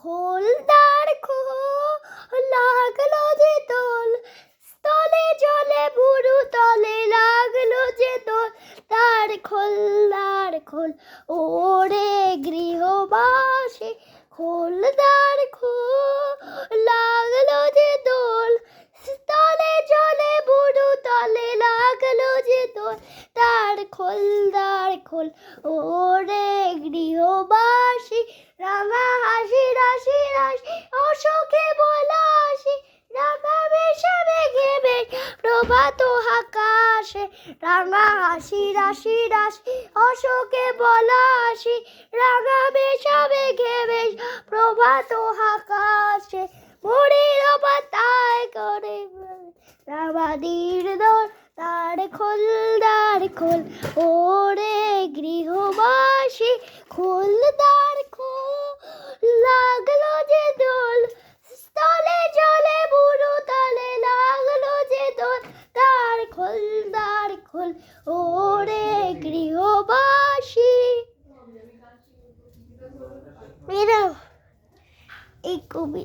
খোলদার খোল লাগলো যে দোল, স্থলে জলে বুড়ো তলে লাগলো যে দোল। তার খোল ওরে গৃহবাসী, খোলদার খোল লাগলো যে দোল, স্থলে জলে বুড়ো তলে লাগলো যে দোল। তার খোল ওরে গৃহবাসী, রাঙা হাসি রাশি রাশি অশোকে বলাসি, রাঙা বেশে মেঘে মেঘ প্রভাত আকাশে। রাঙা হাসি রাশি রাশি অশোকে বলাসি, রাঙা বেশে মেঘে মেঘ প্রভাত আকাশে। মুড়ির পাতায় করে রাবাদির দোল, তার খোল ওরে গৃহবাসী, খোলদার খোল লাগলো যে দোল, স্থলে জলে বুড়ো তলে লাগলো যে দোল। তার খোল ওরে গৃহবাসী। এই কবি